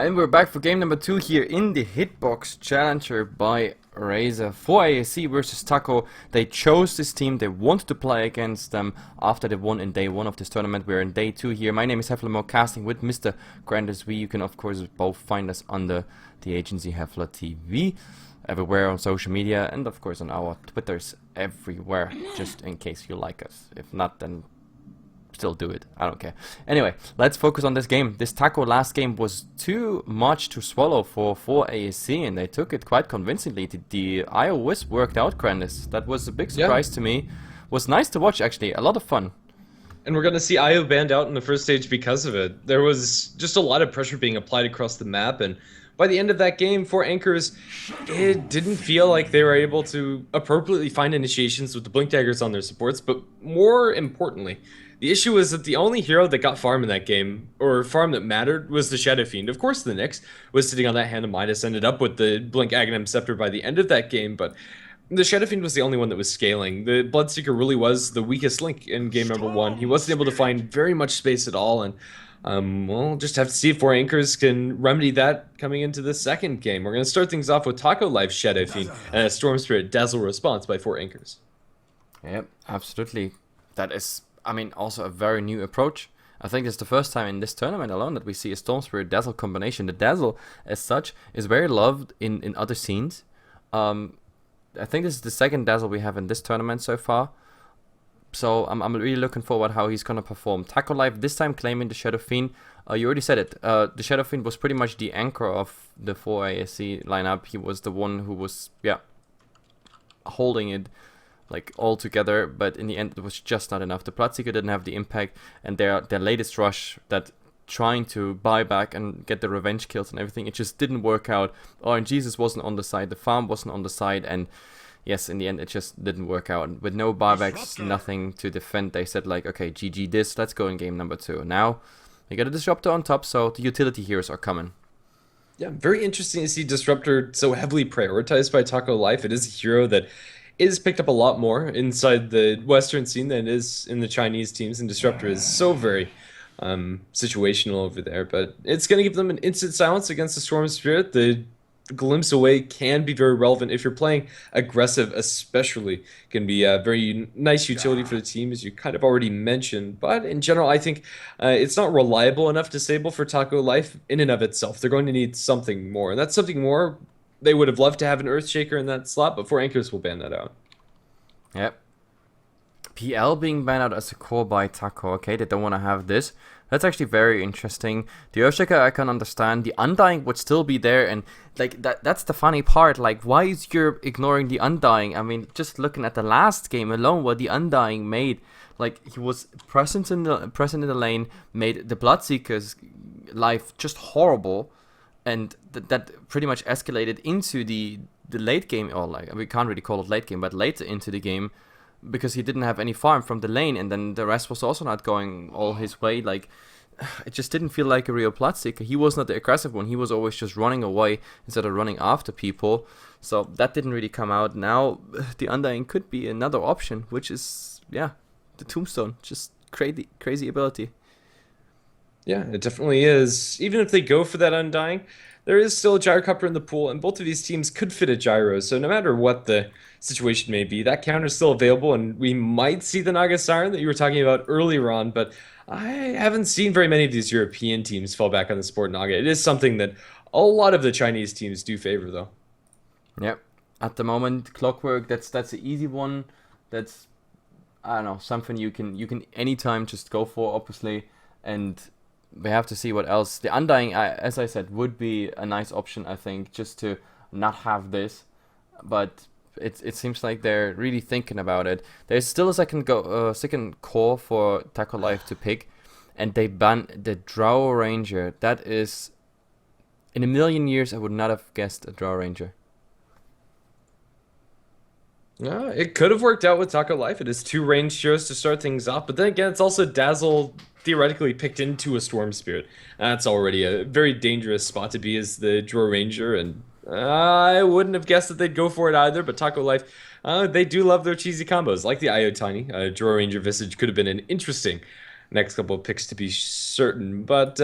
And we're back for game number 2 here in the Hitbox Challenger by Razer. For ASC versus Taco, they chose this team, they wanted to play against them after they won in day 1 of this tournament. We're in day 2 here. My name is Heflmaoke, casting with Mr. GrandisV. You can of course both find us under the agency HeflaTV, everywhere on social media, and of course on our Twitters everywhere, just in case you like us. If not, then still do it. I don't care. Anyway, let's focus on this game. This Taco last game was too much to swallow for ASC, and they took it quite convincingly. The IO Wisp worked out, Grandis. That was a big surprise to me. Was nice to watch, actually. A lot of fun. And we're going to see IO banned out in the first stage because of it. There was just a lot of pressure being applied across the map, and by the end of that game, for Anchors, it didn't feel like they were able to appropriately find initiations with the Blink Daggers on their supports, but more importantly, the issue was that the only hero that got farm in that game, or farm that mattered, was the Shadow Fiend. Of course, the Nyx was sitting on that Hand of Midas, ended up with the Blink Aghanim Scepter by the end of that game, but the Shadow Fiend was the only one that was scaling. The Bloodseeker really was the weakest link in game number 1. He wasn't able to find very much space at all, and we'll just have to see if 4 Anchors can remedy that coming into the second game. We're going to start things off with Taco Life's Shadow Fiend and a Storm Spirit Dazzle response by 4 Anchors. Yep, absolutely. That is, I mean, also a very new approach. I think it's the first time in this tournament alone that we see a Storm Spirit Dazzle combination. The Dazzle, as such, is very loved in other scenes. I think this is the second Dazzle we have in this tournament so far. So I'm really looking forward how he's going to perform. Taco Life this time claiming the Shadow Fiend. You already said it. The Shadow Fiend was pretty much the anchor of the 4 ASC lineup. He was the one who was, holding it like all together, but in the end it was just not enough. The Bloodseeker didn't have the impact, and their latest rush, that trying to buy back and get the revenge kills and everything, it just didn't work out. RNGesus wasn't on the side, the farm wasn't on the side, and yes, in the end it just didn't work out. With no buybacks, nothing to defend, they said like, okay, GG this, let's go in game number 2. Now we got a Disruptor on top, so the utility heroes are coming. Yeah, very interesting to see Disruptor so heavily prioritized by Taco Life. It is a hero that is picked up a lot more inside the Western scene than it is in the Chinese teams, and Disruptor is so very situational over there. But it's going to give them an instant silence against the Storm Spirit. The glimpse away can be very relevant if you're playing aggressive, especially. Can be a very nice utility for the team, as you kind of already mentioned. But in general, I think it's not reliable enough disable for Taco Life in and of itself. They're going to need something more, and that's something more. They would have loved to have an Earthshaker in that slot, but 4 Anchors will ban that out. Yep. PL being banned out as a core by Taco. Okay, they don't want to have this. That's actually very interesting. The Earthshaker I can understand. The Undying would still be there, and like that's the funny part. Like, why is you ignoring the Undying? I mean, just looking at the last game alone, what the Undying made, like he was present in the lane, made the Bloodseeker's life just horrible. And that pretty much escalated into the late game, or like, we can't really call it late game, but later into the game, because he didn't have any farm from the lane, and then the rest was also not going all his way. Like, it just didn't feel like a real Bloodseeker. He was not the aggressive one. He was always just running away instead of running after people. So that didn't really come out. Now the Undying could be another option, which is, yeah, the Tombstone. Just crazy ability. Yeah, it definitely is. Even if they go for that Undying, there is still a Gyrocopter in the pool, and both of these teams could fit a Gyro, so no matter what the situation may be, that counter is still available, and we might see the Naga Siren that you were talking about earlier on, but I haven't seen very many of these European teams fall back on the support Naga. It is something that a lot of the Chinese teams do favor, though. Yep. At the moment, Clockwork, that's the easy one. That's, I don't know, something you can anytime just go for, obviously, and we have to see what else. The Undying, as I said, would be a nice option, I think, just to not have this. But it seems like they're really thinking about it. There's still a second core for Taco Life to pick, and they ban the Drow Ranger. That is, in a million years, I would not have guessed a Drow Ranger. Yeah, it could have worked out with Taco Life. It is 2 ranged heroes to start things off, but then again, it's also Dazzle theoretically picked into a Storm Spirit. That's already a very dangerous spot to be as the Drow Ranger, and I wouldn't have guessed that they'd go for it either, but Taco Life, they do love their cheesy combos, like the IO Tiny. Drow Ranger Visage could have been an interesting next couple of picks to be certain, but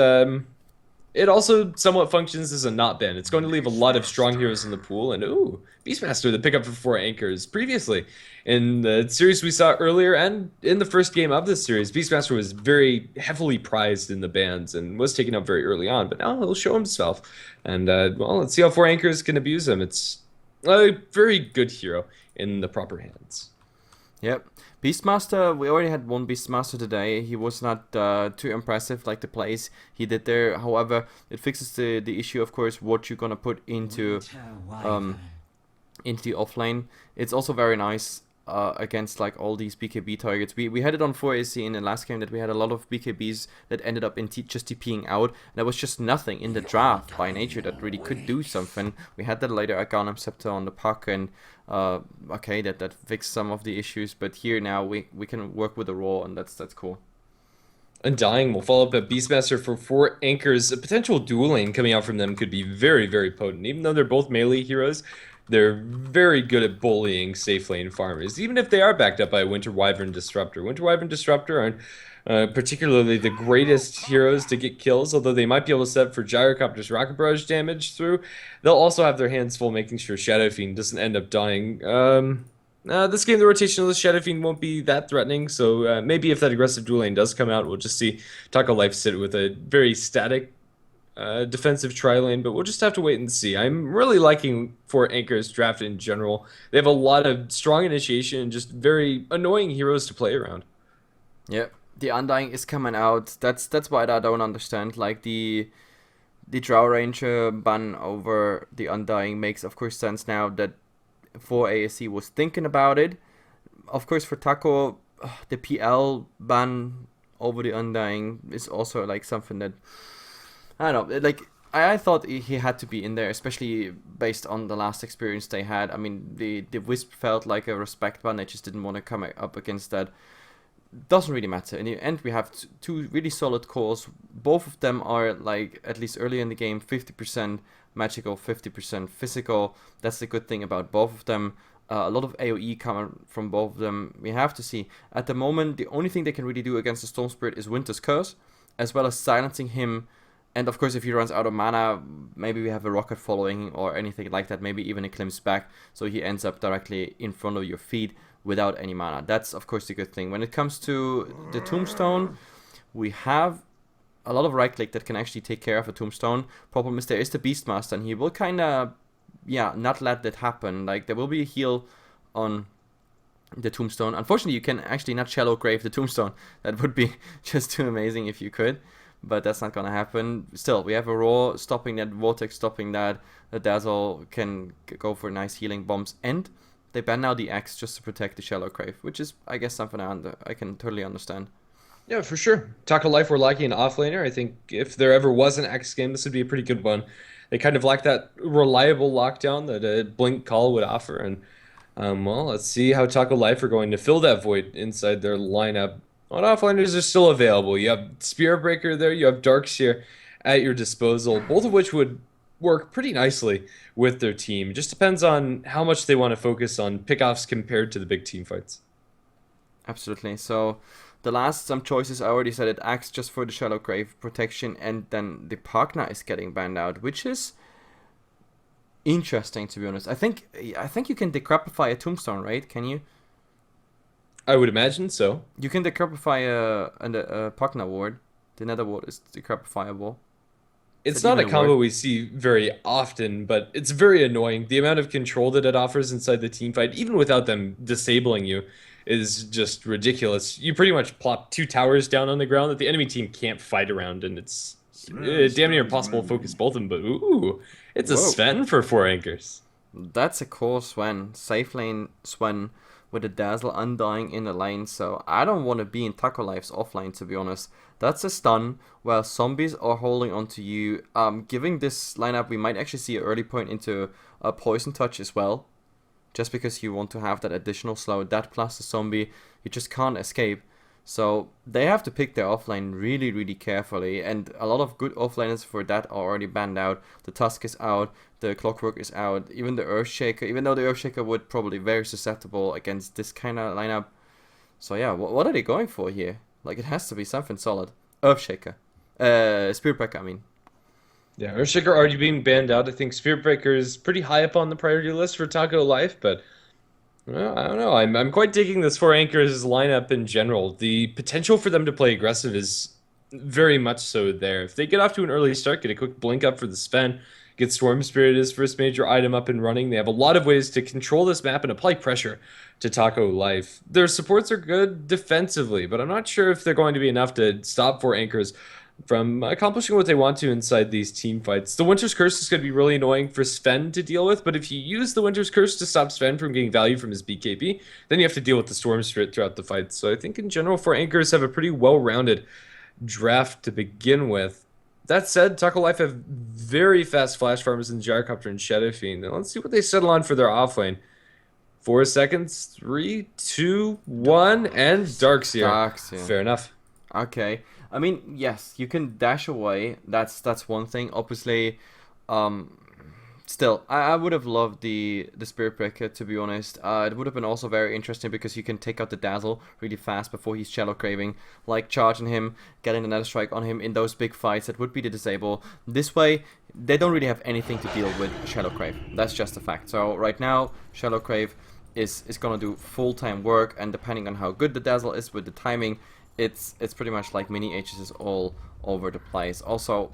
it also somewhat functions as a not ban. It's going to leave a lot of strong heroes in the pool, and ooh, Beastmaster, the pickup for 4 anchors. Previously, in the series we saw earlier, and in the first game of this series, Beastmaster was very heavily prized in the bans and was taken up very early on, but now he'll show himself. And, well, let's see how 4 anchors can abuse him. It's a very good hero in the proper hands. Yep. Beastmaster, we already had one Beastmaster today. He was not too impressive like the plays he did there. However, it fixes the issue, of course, what you're gonna put into the offlane. It's also very nice against like all these BKB targets. We had it on 4AC in the last game that we had a lot of BKBs that ended up in just TPing out. There was just nothing in the draft by nature that really could do something. We had that later Arcanum Scepter on the puck, and okay, that fixed some of the issues, but here now we can work with the raw, and that's cool. Undying will follow up a Beastmaster for 4 anchors. A potential dual lane coming out from them could be very, very potent. Even though they're both melee heroes, they're very good at bullying safe lane farmers, even if they are backed up by Winter Wyvern Disruptor. Winter Wyvern Disruptor aren't particularly the greatest heroes to get kills, although they might be able to set up for Gyrocopter's Rocket Barrage damage through. They'll also have their hands full making sure Shadow Fiend doesn't end up dying. This game, the rotation of the Shadow Fiend won't be that threatening, so maybe if that aggressive dual lane does come out, we'll just see Taco Life sit with a very static defensive tri-lane, but we'll just have to wait and see. I'm really liking 4 anchors draft in general. They have a lot of strong initiation and just very annoying heroes to play around. Yep, the Undying is coming out. That's why I don't understand. Like the Drow Ranger ban over the Undying makes of course sense now that 4ASC was thinking about it. Of course, for Taco, the PL ban over the Undying is also like something that I don't know. Like I thought he had to be in there, especially based on the last experience they had. I mean, the Wisp felt like a respect ban. They just didn't want to come up against that. Doesn't really matter. In the end, we have two really solid cores. Both of them are, like, at least early in the game, 50% magical, 50% physical. That's the good thing about both of them. A lot of AoE coming from both of them. We have to see. At the moment, the only thing they can really do against the Storm Spirit is Winter's Curse, as well as silencing him. And of course, if he runs out of mana, maybe we have a rocket following or anything like that. Maybe even a glimpse back, so he ends up directly in front of your feet without any mana. That's of course the good thing. When it comes to the Tombstone, we have a lot of right click that can actually take care of a Tombstone. Problem is there is the Beastmaster, and he will kind of, yeah, not let that happen. Like there will be a heal on the Tombstone. Unfortunately, you can actually not shallow grave the Tombstone. That would be just too amazing if you could. But that's not gonna happen. Still, we have a Raw stopping that, Vortex stopping that, the Dazzle can go for nice healing bombs, and they ban now the Axe just to protect the Shallow Grave, which is, I guess, something I can totally understand. Yeah, for sure. Taco Life were lacking an offlaner. I think if there ever was an Axe game, this would be a pretty good one. They kind of lack that reliable lockdown that a Blink Call would offer, and well, let's see how Taco Life are going to fill that void inside their lineup. What offliners are still available? You have Spirit Breaker there, you have Darkseer at your disposal, both of which would work pretty nicely with their team. It just depends on how much they want to focus on pickoffs compared to the big team fights. Absolutely. So the last some choices I already said it, Axe just for the Shallow Grave protection, and then the Pagna is getting banned out, which is interesting to be honest. I think you can decrepify a Tombstone, right? Can you? I would imagine so. You can decrepify a Pagna ward. The Nether ward is decrepifiable. It's not a combo we see very often, but it's very annoying. The amount of control that it offers inside the team fight, even without them disabling you, is just ridiculous. You pretty much plop 2 towers down on the ground that the enemy team can't fight around, and it's damn near impossible to focus both of them, but ooh, it's a Sven for 4 anchors. That's a cool Sven. Safe lane Sven with a Dazzle Undying in the lane, so I don't want to be in Taco Life's offlane, to be honest. That's a stun, while zombies are holding onto you. Giving this lineup, we might actually see an early point into a Poison Touch as well, just because you want to have that additional slow. That plus the zombie, you just can't escape. So they have to pick their offlane really, really carefully, and a lot of good offlaners for that are already banned out. The Tusk is out, the Clockwork is out, even the Earthshaker, even though the Earthshaker would probably be very susceptible against this kind of lineup. So yeah, what are they going for here? Like, it has to be something solid. Earthshaker. Spirit Breaker, I mean. Yeah, Earthshaker already being banned out. I think Spirit Breaker is pretty high up on the priority list for Taco Life, but well, I don't know. I'm quite digging this four anchors lineup in general. The potential for them to play aggressive is very much so there. If they get off to an early start, get a quick blink up for the Sven, get Storm Spirit as first major item up and running, they have a lot of ways to control this map and apply pressure to Taco Life. Their supports are good defensively, but I'm not sure if they're going to be enough to stop four anchors from accomplishing what they want to inside these team fights. The Winter's Curse is going to be really annoying for Sven to deal with, but if you use the Winter's Curse to stop Sven from getting value from his BKB, then you have to deal with the Storm Spirit throughout the fight. So I think in general, four anchors have a pretty well-rounded draft to begin with. That said, Taco Life have very fast flash farmers in Gyrocopter and Shadow Fiend. Now let's see what they settle on for their offlane. 4 seconds, 3, 2, 1, and Darkseer. Darkseer. Fair enough. Okay. I mean, yes, you can dash away. That's one thing. Obviously, still, I would have loved the Spirit Breaker, to be honest. It would have been also very interesting because you can take out the Dazzle really fast before he's Shadow Craving, like charging him, getting another strike on him in those big fights. That would be the disable. This way, they don't really have anything to deal with Shadow Crave. That's just a fact. So right now, Shadow Crave is gonna do full-time work, and depending on how good the Dazzle is with the timing, it's pretty much like mini H's all over the place. Also,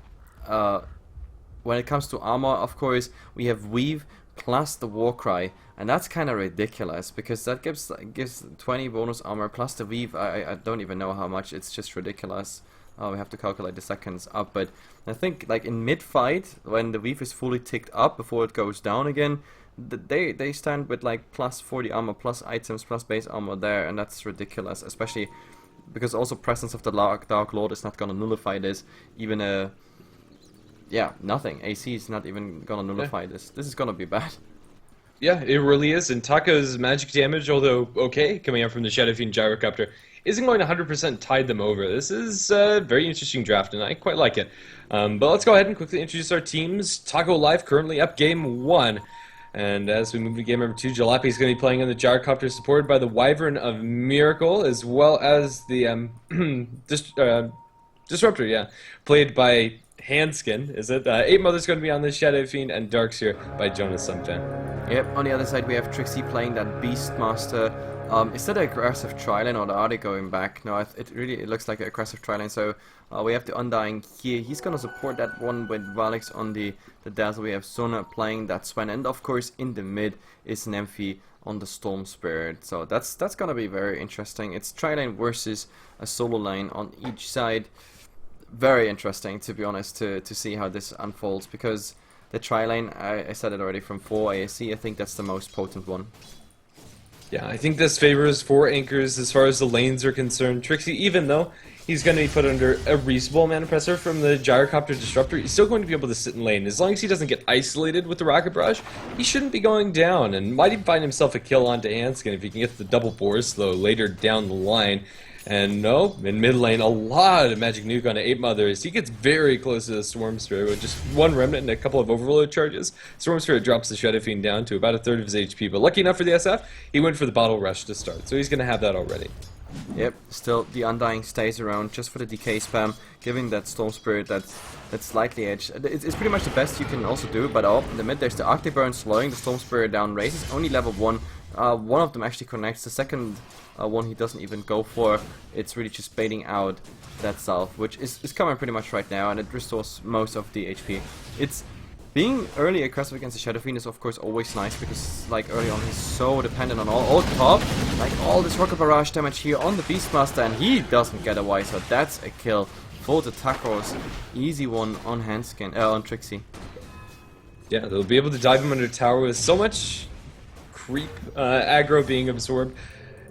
when it comes to armor, of course, we have Weave plus the Warcry, and that's kind of ridiculous because that gives 20 bonus armor plus the Weave. I don't even know how much. It's just ridiculous. We have to calculate the seconds up, but I think like in mid-fight, when the Weave is fully ticked up before it goes down again, they stand with like plus 40 armor, plus items, plus base armor there, and that's ridiculous, especially because also presence of the Dark Lord is not gonna nullify this. Even yeah, nothing. AC is not even gonna nullify this. This is gonna be bad. Yeah, it really is. And Taco's magic damage, although okay, coming out from the Shadow Fiend Gyrocopter, isn't going to 100% tide them over. This is a very interesting draft, and I quite like it. But let's go ahead and quickly introduce our teams. Taco Life currently up game 1. And as we move to game number 2, Jalopy is going to be playing on the Gyrocopter, supported by the Wyvern of Miracle, as well as the Disruptor, yeah, played by Handskin, is it? 8 Mother's going to be on the Shadow Fiend, and Darkseer by Jonas Sumfan. Yep, on the other side we have Trixie playing that Beastmaster. Is that an aggressive tri-lane, or are they going back? No, it looks like an aggressive tri-lane, so we have the Undying here. He's gonna support that one with Valix on the Dazzle. We have Sona playing that Sven, and of course in the mid is Nymphy on the Storm Spirit. So that's gonna be very interesting. It's tri-lane versus a solo lane on each side. Very interesting, to be honest, to see how this unfolds, because the tri-lane, I said it already, from 4 ASC, I think that's the most potent one. Yeah, I think this favors 4 anchors as far as the lanes are concerned. Trixie, even though he's going to be put under a reasonable amount of pressure from the Gyrocopter Disruptor, he's still going to be able to sit in lane. As long as he doesn't get isolated with the Rocket Barrage, he shouldn't be going down, and might even find himself a kill onto Hanskin if he can get the double Boar Slow later down the line. And no, in mid lane, a lot of Magic Nuke on 8 Mothers. He gets very close to the Storm Spirit with just 1 Remnant and a couple of Overload charges. Storm Spirit drops the Shadow Fiend down to about 1/3 of his HP, but lucky enough for the SF, he went for the Bottle Rush to start, so he's going to have that already. Yep, still the Undying stays around just for the decay spam, giving that Storm Spirit that slightly edge. It's pretty much the best you can also do, but in the mid there's the Arctic Burn slowing the Storm Spirit down, raises only level 1. One of them actually connects, the second one he doesn't even go for. It's really just baiting out that Salve, which is coming pretty much right now, and it restores most of the HP. It's being early aggressive against the Shadow Fiend is of course always nice, because like early on he's so dependent on all top, like all this Rocket Barrage damage here on the Beastmaster, and he doesn't get away, so that's a kill for the Tacos. Easy one on Handskin, on Trixie. Yeah, they'll be able to dive him under tower with so much creep aggro being absorbed.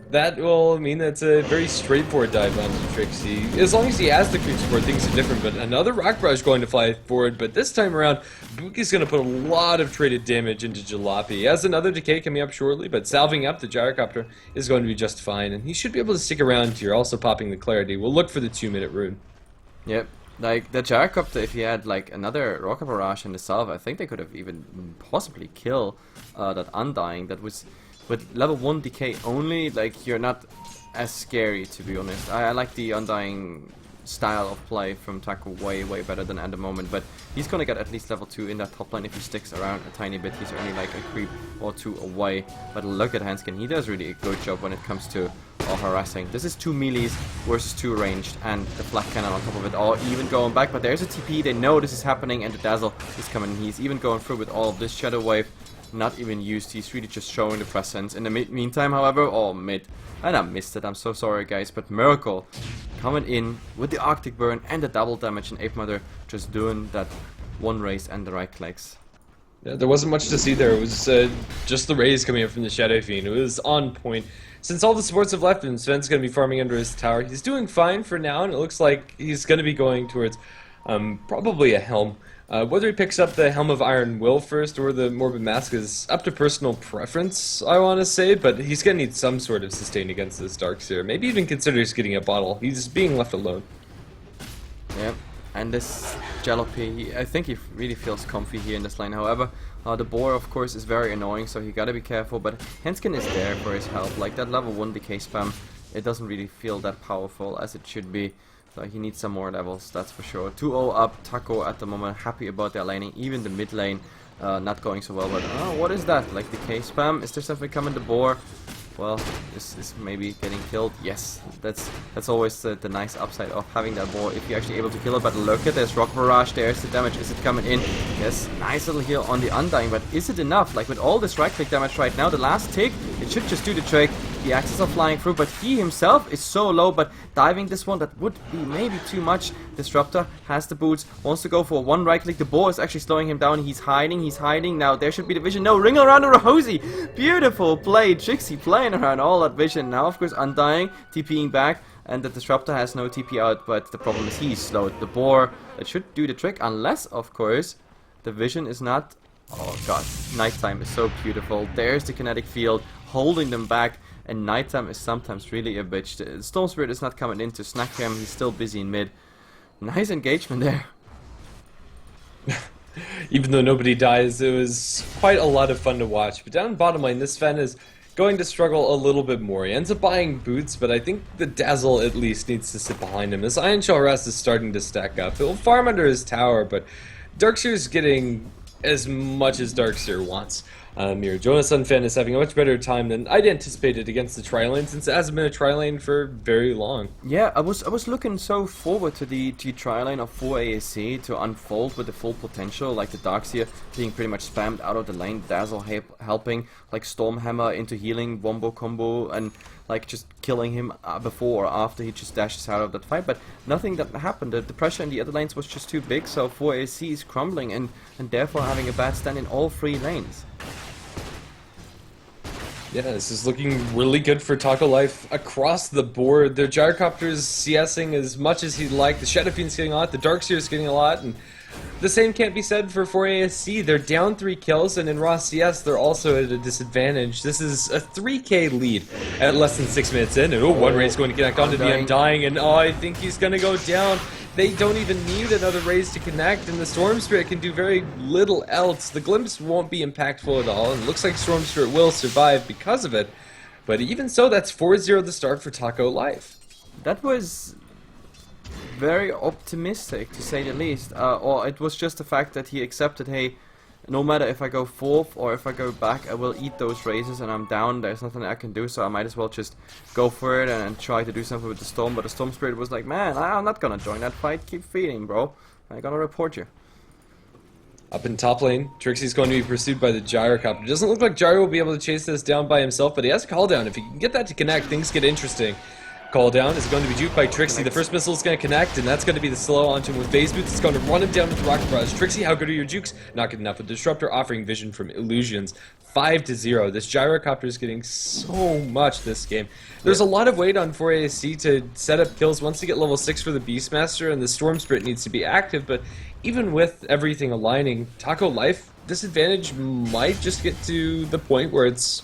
That will mean that's a very straightforward dive onto Trixie. As long as he has the creep support, things are different, but another Rock Barrage going to fly forward, but this time around, Buki's going to put a lot of traded damage into Jalopy. He has another decay coming up shortly, but salving up the Gyrocopter is going to be just fine, and he should be able to stick around here, also popping the Clarity. We'll look for the 2-minute rune. Yep. Like, the Gyrocopter, if he had, like, another Rocket Barrage and the Salve, I think they could have even possibly killed that Undying. That was, with level 1 decay only, like, you're not as scary, to be honest. I like the Undying style of play from Taco way better than at the moment, but he's gonna get at least level 2 in that top lane if he sticks around a tiny bit. He's only like a creep or 2 away, but look at Henskin, he does really a good job when it comes to harassing. This is 2 melees versus 2 ranged, and the flat cannon on top of it all, even going back, but there's a TP, they know this is happening, and the Dazzle is coming. He's even going through with all of this Shadow Wave, not even used, he's really just showing the presence. In the meantime, however, mid, and I missed it, I'm so sorry guys, but Miracle coming in with the Arctic Burn and the double damage, and Ape Mother just doing that one raise and the right clicks. Yeah, there wasn't much to see there. It was just the raise coming up from the Shadow Fiend. It was on point. Since all the supports have left him, Sven's going to be farming under his tower. He's doing fine for now, and it looks like he's going to be going towards probably a Helm. Whether he picks up the Helm of Iron Will first or the Morbid Mask is up to personal preference, I want to say, but he's going to need some sort of sustain against this Darkseer. Maybe even considers getting a bottle. He's being left alone. Yep. And this Jalopy, I think he really feels comfy here in this lane. However, the boar, of course, is very annoying, so you gotta be careful. But Henskin is there for his help. Like, that level 1 decay spam, it doesn't really feel that powerful as it should be. So he needs some more levels, that's for sure. 2-0 up, Taco at the moment, happy about their laning. Even the mid lane, not going so well. But, what is that? Like, decay spam? Is there something coming? The boar? Well, this is maybe getting killed. Yes, that's always the nice upside of having that ball if you're actually able to kill it. But look at this Rock Barrage. There's the damage. Is it coming in? Yes, nice little heal on the Undying. But is it enough? Like with all this right click damage right now, the last tick, it should just do the trick. The axes are flying through, but he himself is so low. But diving this one, that would be maybe too much. Disruptor has the boots, wants to go for one right click. The ball is actually slowing him down. He's hiding. Now there should be the vision. No, ring around the Rosie. Beautiful play. Trixie playing around all that vision. Now, of course, Undying, TPing back, and the Disruptor has no TP out, but the problem is he's slowed. The boar, it should do the trick, unless, of course, the vision is not... Oh, God. Nighttime is so beautiful. There's the kinetic field, holding them back, and Nighttime is sometimes really a bitch. The Storm Spirit is not coming in to snack him. He's still busy in mid. Nice engagement there. Even though nobody dies, it was quite a lot of fun to watch. But down bottom lane, this Sven is going to struggle a little bit more. He ends up buying boots, but I think the Dazzle at least needs to sit behind him. This Iron Shell Rest is starting to stack up. He'll farm under his tower, but Darkseer's getting as much as Darkseer wants. Here, Jonas Unfan is having a much better time than I'd anticipated against the tri-lane, since it hasn't been a tri-lane for very long. Yeah, I was looking so forward to the tri-lane of 4 AAC to unfold with the full potential, like the Darkseer being pretty much spammed out of the lane, Dazzle helping, like Stormhammer into healing, wombo combo, and like just killing him before or after he just dashes out of that fight, but nothing that happened. The pressure in the other lanes was just too big, so 4 AAC is crumbling and therefore having a bad stand in all 3 lanes. Yeah, this is looking really good for Taco Life across the board. Their Gyrocopter's CSing as much as he'd like. The Shadow Fiend's getting a lot, the Darkseer's getting a lot, and the same can't be said for 4ASC. They're down 3 kills, and in raw CS, they're also at a disadvantage. This is a 3k lead at less than 6 minutes in, and one raise going to connect onto the Undying, and I think he's going to go down. They don't even need another raise to connect, and the Storm Spirit can do very little else. The Glimpse won't be impactful at all, and it looks like Storm Spirit will survive because of it. But even so, that's 4-0 the start for Taco Life. That was very optimistic, to say the least. Or it was just the fact that he accepted, hey, no matter if I go 4th or if I go back, I will eat those raises and I'm down, there's nothing I can do, so I might as well just go for it and try to do something with the Storm. But the Storm Spirit was like, man, I'm not gonna join that fight, keep feeding, bro. I'm gonna report you. Up in top lane, Trixie's going to be pursued by the Gyrocopter. It doesn't look like Gyro will be able to chase this down by himself, but he has a call down. If he can get that to connect, things get interesting. Call down is going to be juked by Trixie. The first missile is going to connect, and that's going to be the slow onto him with Phase Boots. It's going to run him down with the Rocket Barrage. Trixie, how good are your jukes? Not good enough. With Disruptor offering vision from Illusions. 5-0. This Gyrocopter is getting so much this game. There's a lot of weight on 4ASC to set up kills once you get level 6 for the Beastmaster, and the Storm Spirit needs to be active, but even with everything aligning, Taco Life, disadvantage might just get to the point where it's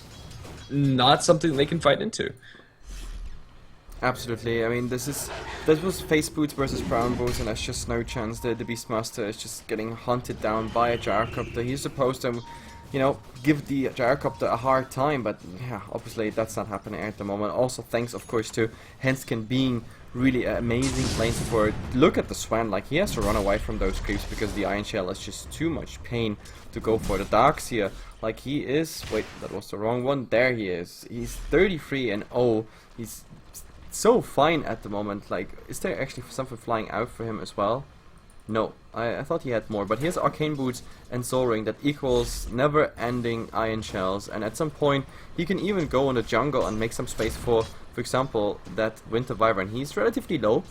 not something they can fight into. Absolutely. I mean, this was Face Boots versus Brown Boots, and there's just no chance. The Beastmaster is just getting hunted down by a Gyrocopter. He's supposed to, you know, give the Gyrocopter a hard time, but yeah, obviously that's not happening at the moment. Also, thanks, of course, to Henskin being really amazing lane support. Look at the Swan, like he has to run away from those creeps because the Iron Shell is just too much pain to go for. The Darks here, like he is, wait, that was the wrong one, there he is. He's 33 and 0, he's so fine at the moment. Like, is there actually something flying out for him as well? No, I thought he had more, but he has Arcane Boots and Soul Ring that equals never-ending Iron Shells, and at some point he can even go in the jungle and make some space for example, that Winter Wyvern. He's relatively low.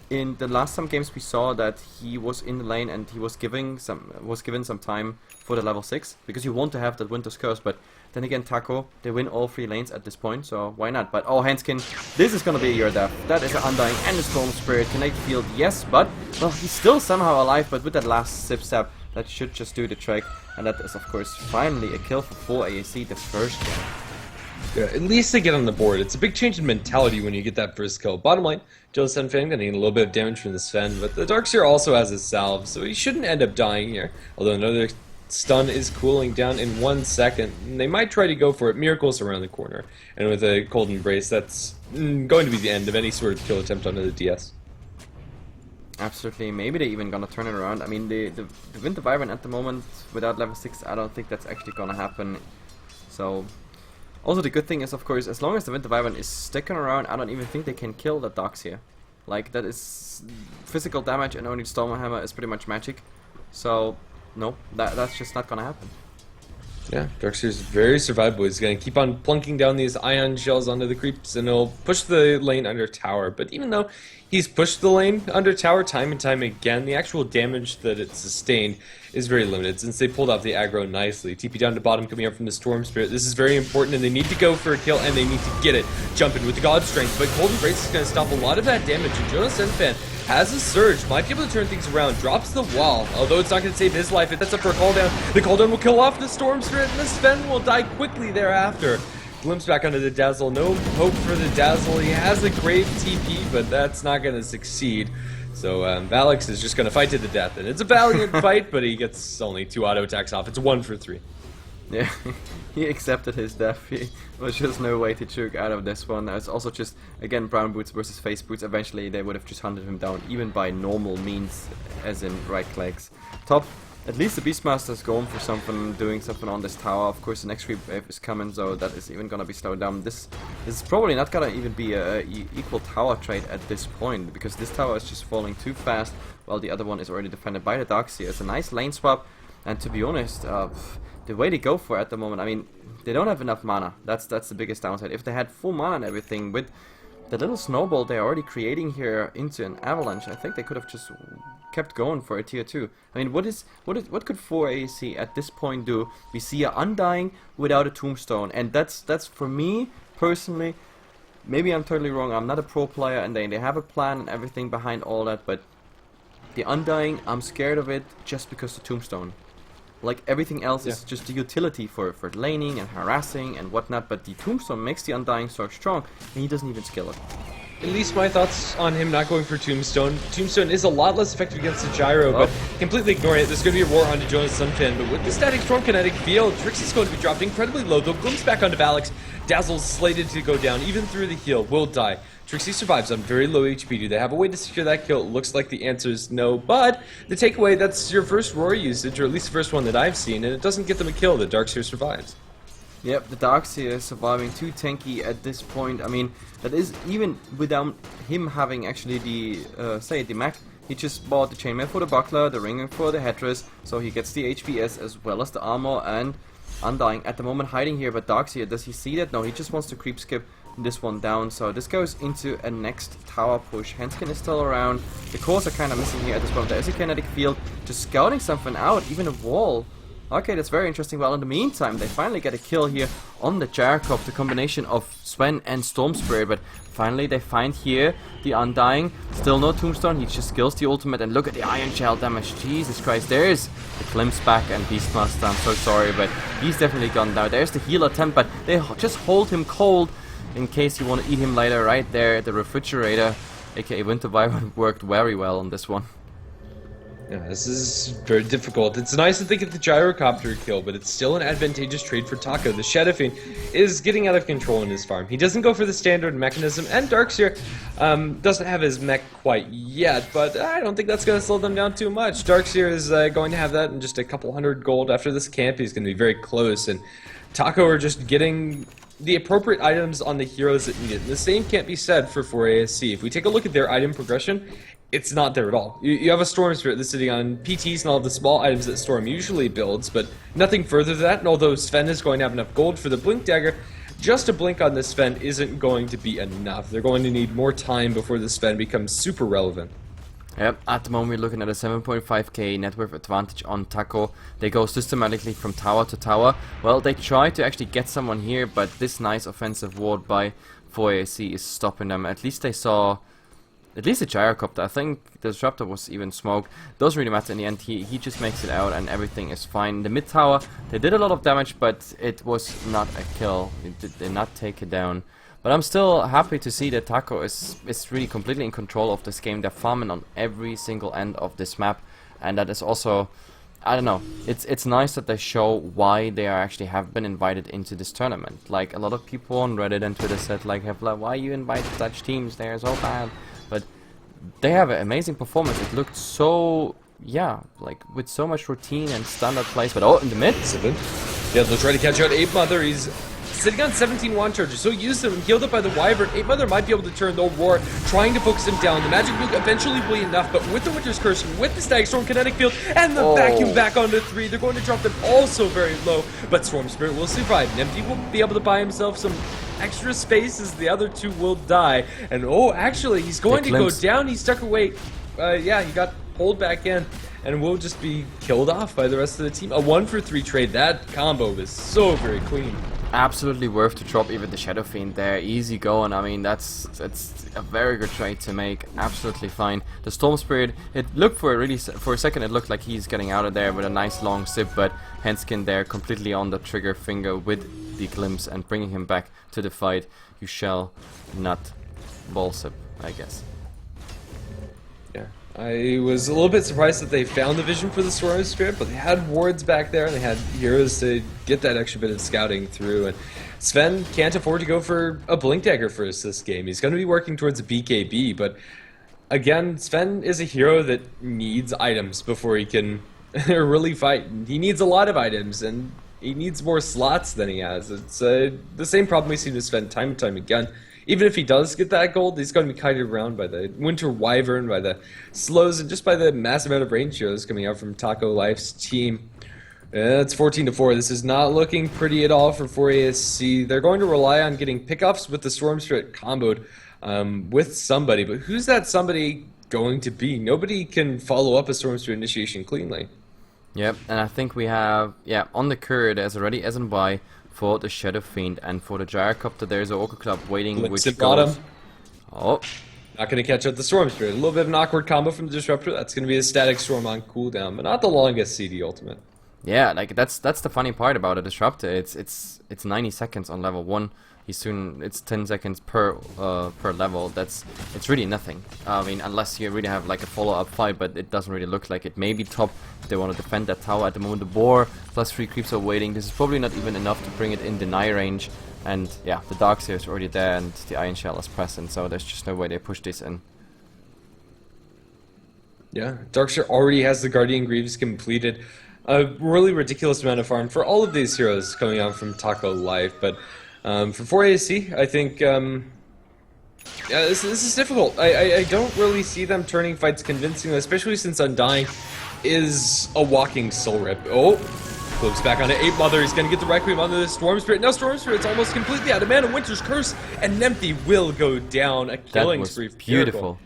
In the last some games we saw that he was in the lane and he was given some time for the level 6, because you want to have that Winter's Curse, but then again Taco, they win all 3 lanes at this point, so why not? But oh, Hanskin, this is gonna be your death. That is an Undying and a Storm Spirit. Kinetic Field, yes, but well, he's still somehow alive, but with that last Sip Sap, that should just do the trick, and that is of course finally a kill for 4 AAC, the first kill. Yeah, at least they get on the board. It's a big change in mentality when you get that first kill. Bottom line, Joe Sunfan getting a little bit of damage from the Sven, but the Darkseer also has his salve, so he shouldn't end up dying here. Although another stun is cooling down in 1 second, and they might try to go for it. Miracle's around the corner, and with a Cold Embrace, that's going to be the end of any sort of kill attempt onto the DS. Absolutely, maybe they're even gonna turn it around. I mean, the Winter Wyvern at the moment, without level 6, I don't think that's actually gonna happen. So... also, the good thing is, of course, as long as the Winter Wyvern is sticking around, I don't even think they can kill the Dogs here. Like, that is physical damage, and only Stormhammer is pretty much magic. So, no, that's just not gonna happen. Yeah, Darkseer's very survivable. He's going to keep on plunking down these ion shells onto the creeps, and he'll push the lane under tower. But even though he's pushed the lane under tower time and time again, the actual damage that it sustained is very limited, since they pulled off the aggro nicely. TP down to bottom coming up from the Storm Spirit. This is very important, and they need to go for a kill, and they need to get it. Jumping with the God Strength, but Cold Embrace is going to stop a lot of that damage, and Jonas Senfan has a surge, might be able to turn things around, drops the wall, although it's not going to save his life. That's up for a call down. The call down will kill off the Storm Spirit, and the Sven will die quickly thereafter. Glimpse back onto the Dazzle, no hope for the Dazzle. He has a great TP, but that's not going to succeed. So Valix is just going to fight to the death, and it's a valiant fight, but he gets only 2 auto attacks off. It's 1 for 3. Yeah, he accepted his death. There was just no way to choke out of this one. It's also just, again, Brown Boots versus Face Boots. Eventually they would have just hunted him down, even by normal means, as in right clicks. Top, at least the Beastmaster's going for something, doing something on this tower. Of course, the next creep wave is coming, so that is even gonna be slowed down. This is probably not gonna even be a equal tower trade at this point, because this tower is just falling too fast, while the other one is already defended by the Darkseer. It's a nice lane swap, and to be honest, the way they go for it at the moment, I mean, they don't have enough mana. That's the biggest downside. If they had full mana and everything, with the little snowball they're already creating here into an avalanche, I think they could have just kept going for a tier 2. I mean, what could 4 AAC at this point do? We see a Undying without a Tombstone, and that's for me personally. Maybe I'm totally wrong. I'm not a pro player, and they have a plan and everything behind all that, but the Undying, I'm scared of it just because the Tombstone. Like, everything else is just the utility for laning and harassing and whatnot, but the Tombstone makes the Undying so strong, and he doesn't even skill it. At least my thoughts on him not going for Tombstone. Tombstone is a lot less effective against the Gyro, but completely ignoring it. There's going to be a war onto Jonas Sunfan, but with the Static Storm Kinetic Field, Trix is going to be dropped incredibly low. They'll glimpse back onto Valix. Dazzle's slated to go down, even through the heal, will die. Trixie survives on very low HP. Do they have a way to secure that kill? It looks like the answer is no, but the takeaway, that's your first Roar usage, or at least the first one that I've seen, and it doesn't get them a kill. The Darkseer survives. Yep, the Darkseer is surviving too tanky at this point. I mean, that is even without him having actually the mech. He just bought the Chainmail for the Buckler, the Ring for the Headrest, so he gets the HPS as well as the armor, and Undying at the moment hiding here. But Darkseer, does he see that? No, he just wants to creep skip this one down, so this goes into a next tower push. Hanskin is still around. The cores are kind of missing here at this point. There is a kinetic field, just scouting something out, even a wall. Okay, that's very interesting. Well, in the meantime, they finally get a kill here on the Jacob, the combination of Sven and Storm Spirit, but finally they find here the Undying. Still no Tombstone, he just skills the ultimate, and look at the Iron Shell damage. Jesus Christ, there's the Glimpse back and Beastmaster. I'm so sorry, but he's definitely gone down. There's the heal attempt, but they just hold him cold in case you want to eat him later. Right there, the refrigerator, aka Winter Wyvern, worked very well on this one. Yeah, this is very difficult. It's nice that they get the gyrocopter kill, but it's still an advantageous trade for Taco. The Shadowfiend is getting out of control in his farm. He doesn't go for the standard mechanism, and Darkseer doesn't have his mech quite yet, but I don't think that's going to slow them down too much. Darkseer is going to have that in just a couple hundred gold after this camp. He's going to be very close, and Taco are just getting the appropriate items on the heroes that need it. And the same can't be said for 4ASC. If we take a look at their item progression, it's not there at all. You have a Storm Spirit that's sitting on PTs and all of the small items that Storm usually builds, but nothing further than that. And although Sven is going to have enough gold for the Blink Dagger, just a blink on this Sven isn't going to be enough. They're going to need more time before the Sven becomes super relevant. Yep, at the moment we're looking at a 7.5k net worth advantage on Taco. They go systematically from tower to tower. Well, they try to actually get someone here, but this nice offensive ward by 4AC is stopping them. At least they saw... At least the gyrocopter. I think the disruptor was even smoked. Doesn't really matter in the end. He just makes it out and everything is fine. The mid tower, they did a lot of damage, but it was not a kill. It did not take it down. But I'm still happy to see that Taco is really completely in control of this game. They're farming on every single end of this map, and that is also, I don't know, it's nice that they show why they are actually have been invited into this tournament. Like a lot of people on Reddit and Twitter said like, Hefla, why you invite such teams? They're so bad. But they have an amazing performance. It looked so, yeah, like with so much routine and standard plays. But oh, in the mid, yeah, they'll try to catch out Ape Mother. He's sitting on 17 wand charges, so used him, healed up by the Wyvern. Ape Mother might be able to turn, though. Roar trying to focus him down. The Magic Nuke eventually will be enough, but with the Winter's Curse, with the Stag Storm Kinetic Field, and the Vacuum back onto 3, they're going to drop them also very low, but Storm Spirit will survive. Nempty will be able to buy himself some extra space as the other two will die. And oh, actually, he's going to go down. He stuck away. Yeah, he got pulled back in and will just be killed off by the rest of the team. A 1-for-3 trade. That combo was so very clean. Absolutely worth to drop even the Shadow Fiend there. Easy going. I mean, that's a very good trade to make. Absolutely fine. The Storm Spirit, it looked for a second it looked like he's getting out of there with a nice long sip, but Henskin there completely on the trigger finger with the glimpse and bringing him back to the fight. You shall not ball sip, I guess. Yeah, I was a little bit surprised that they found the vision for the Storm Spirit, but they had wards back there and they had heroes to get that extra bit of scouting through. And Sven can't afford to go for a Blink Dagger first this game. He's going to be working towards a BKB, but again, Sven is a hero that needs items before he can really fight. He needs a lot of items, and he needs more slots than he has. It's the same problem we see with Sven time and time again. Even if he does get that gold, he's going to be kited around by the Winter Wyvern, by the slows, and just by the massive amount of range heroes coming out from Taco Life's team. It's 14-4. This is not looking pretty at all for 4ASC. They're going to rely on getting pickups with the Storm Spirit comboed with somebody, but who's that somebody going to be? Nobody can follow up a Storm Spirit initiation cleanly. Yep, and I think we have, yeah, on the courier there's already SNY for the Shadow Fiend, and for the Gyrocopter there's an Orca Club waiting, Blitz which bottom. goes... Oh. Not going to catch out the Storm Spirit. A little bit of an awkward combo from the Disruptor. That's going to be a static Storm on cooldown, but not the longest CD ultimate. Yeah, like that's the funny part about a Disruptor. It's 90 seconds on level 1. It's 10 seconds per level. It's really nothing. I mean, unless you really have like a follow-up fight, but it doesn't really look like it. Maybe top if they want to defend that tower at the moment. The boar plus 3 creeps are waiting. This is probably not even enough to bring it in deny range. And yeah, the Darkseer is already there, and the Iron Shell is present, so there's just no way they push this in. Yeah, Darkseer already has the Guardian Greaves completed. A really ridiculous amount of farm for all of these heroes coming out from Taco Life, but for 4AC, I think, yeah, this is difficult. I don't really see them turning fights convincingly, especially since Undying is a walking soul rip. Oh, flips back onto Ape Mother. He's going to get the Requiem onto the Storm Spirit. Now Storm Spirit's almost completely out of mana. Winter's Curse, and Nempty will go down. A killing spree. Beautiful.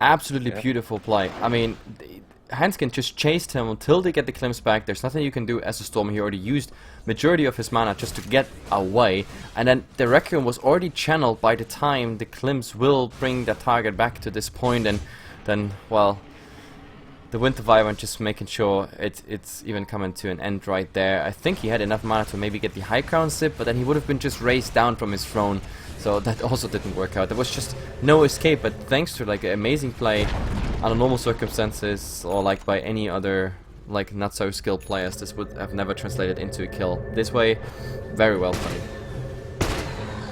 Absolutely beautiful play. I mean, Hanskin just chased him until they get the glimpse back. There's nothing you can do as a Storm. He already used majority of his mana just to get away, and then the Requiem was already channeled by the time the glimpse will bring the target back to this point, and then, well, the Winter Wyvern just making sure it's even coming to an end right there. I think he had enough mana to maybe get the high crown sip, but then he would have been just raised down from his throne, so that also didn't work out. There was just no escape, but thanks to like an amazing play under normal circumstances or like by any other like not so skilled players, this would have never translated into a kill. This way, very well played.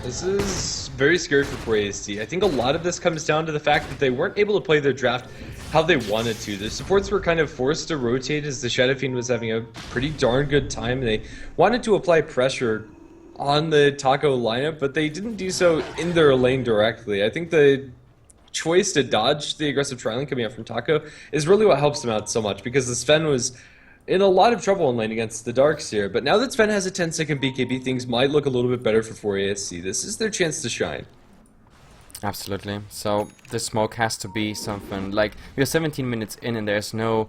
This is very scary for 4ASD. I think a lot of this comes down to the fact that they weren't able to play their draft how they wanted to. The supports were kind of forced to rotate as the Shadow Fiend was having a pretty darn good time. They wanted to apply pressure on the Taco lineup, but they didn't do so in their lane directly. I think the choice to dodge the aggressive trialing coming out from Taco is really what helps them out so much, because the Sven was in a lot of trouble in lane against the Darks here. But now that Sven has a 10-second BKB, things might look a little bit better for 4ASC. This is their chance to shine. Absolutely. So the smoke has to be something like, we're 17 minutes in and there's no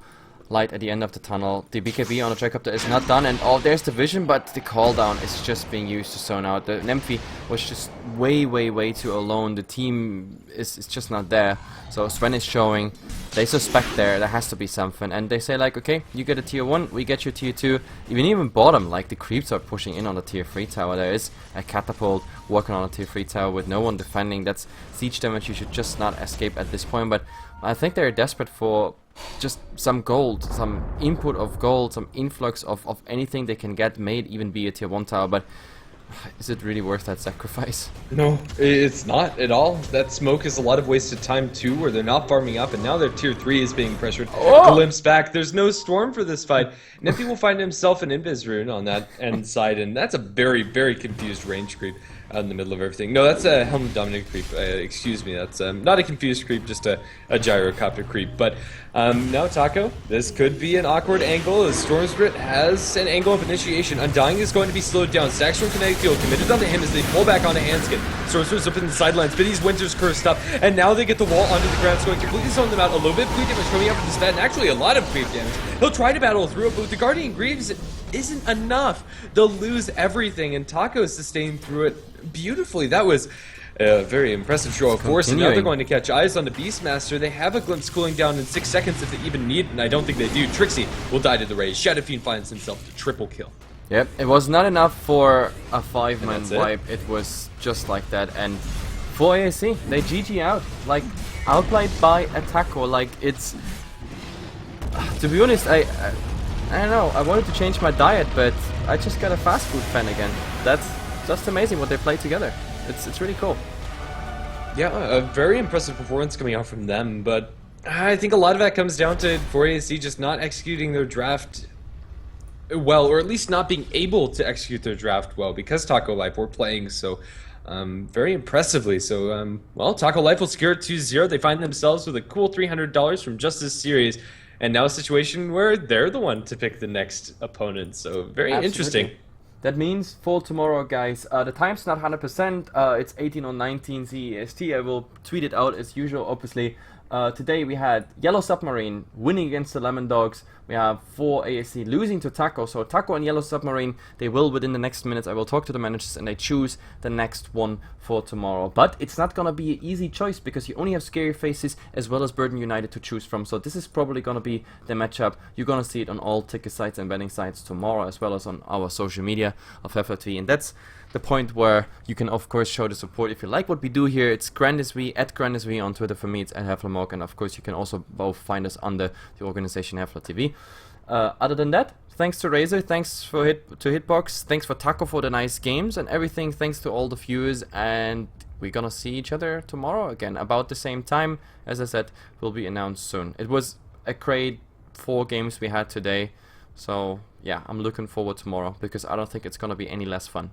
light at the end of the tunnel. The BKB on the tricopter is not done, and oh, there's the vision, but the call down is just being used to zone out. The Nymphy was just way too alone. The team is just not there. So Sven is showing, they suspect there has to be something, and they say like, okay, you get a tier 1, we get you tier 2. Even bottom, like the creeps are pushing in on the tier 3 tower. There is a catapult working on a tier 3 tower with no one defending. That's siege damage you should just not escape at this point, but I think they're desperate for just some gold, some input of gold, some influx of anything they can get, may it even be a tier 1 tower, but is it really worth that sacrifice? No, it's not at all. That smoke is a lot of wasted time too, where they're not farming up, and now their tier 3 is being pressured. Oh! Glimpse back, there's no storm for this fight. Nippy will find himself an Invis rune on that end side, and that's a very confused range creep out in the middle of everything. No, that's a Helm Dominant creep, excuse me, that's not a confused creep, just a gyrocopter creep. But now Taco, this could be an awkward angle, as Stormspirit has an angle of initiation. Undying is going to be slowed down. Stacks from Kinetic Field committed onto him as they pull back onto Hanskin. Stormspirit's up in the sidelines, Biddy's Winter's Cursed up, and now they get the wall onto the ground. It's going to completely zone them out. A little bit of creep damage coming out from this bat, and actually a lot of creep damage. He'll try to battle through it, but with the Guardian Greaves, it isn't enough. They'll lose everything, and Taco sustained through it beautifully. That was a very impressive show of force, and now they're going to catch eyes on the Beastmaster. They have a glimpse cooling down in 6 seconds if they even need it, and I don't think they do. Trixie will die to the raise. Shadow Fiend finds himself the triple kill. Yep, it was not enough for a 5-man wipe. It was just like that, and for ASC, they GG out. Like, outplayed by a Taco. Like, it's... To be honest, I don't know, I wanted to change my diet, but I just got a fast food fan again. That's just amazing what they play together. It's really cool. Yeah, a very impressive performance coming out from them, but I think a lot of that comes down to 4ASC just not executing their draft well, or at least not being able to execute their draft well, because Taco Life were playing so very impressively. So, well, Taco Life will secure it 2-0. They find themselves with a cool $300 from just this series, and now a situation where they're the one to pick the next opponent. So, very interesting. That means for tomorrow, guys, the time's not 100%, it's 18 or 19 CEST. I will tweet it out as usual, obviously. Today we had Yellow Submarine winning against the Lemon Dogs. We have 4ASC losing to Taco. So Taco and Yellow Submarine, they will within the next minutes. I will talk to the managers and they choose the next one for tomorrow. But it's not gonna be an easy choice because you only have Scary Faces as well as Burden United to choose from. So this is probably gonna be the matchup. You're gonna see it on all ticket sites and betting sites tomorrow, as well as on our social media of HeflaTV. And that's the point where you can of course show the support if you like what we do here. It's GrandisV, at GrandisV on Twitter. For me it's at Heflmaoke, and of course you can also both find us under the organization HeflaTV. Other than that, thanks to Razor, thanks to Hitbox, thanks for Taco for the nice games and everything, thanks to all the viewers, and we're gonna see each other tomorrow again about the same time. As I said, will be announced soon. It was a great 4 games we had today, so yeah, I'm looking forward tomorrow because I don't think it's gonna be any less fun.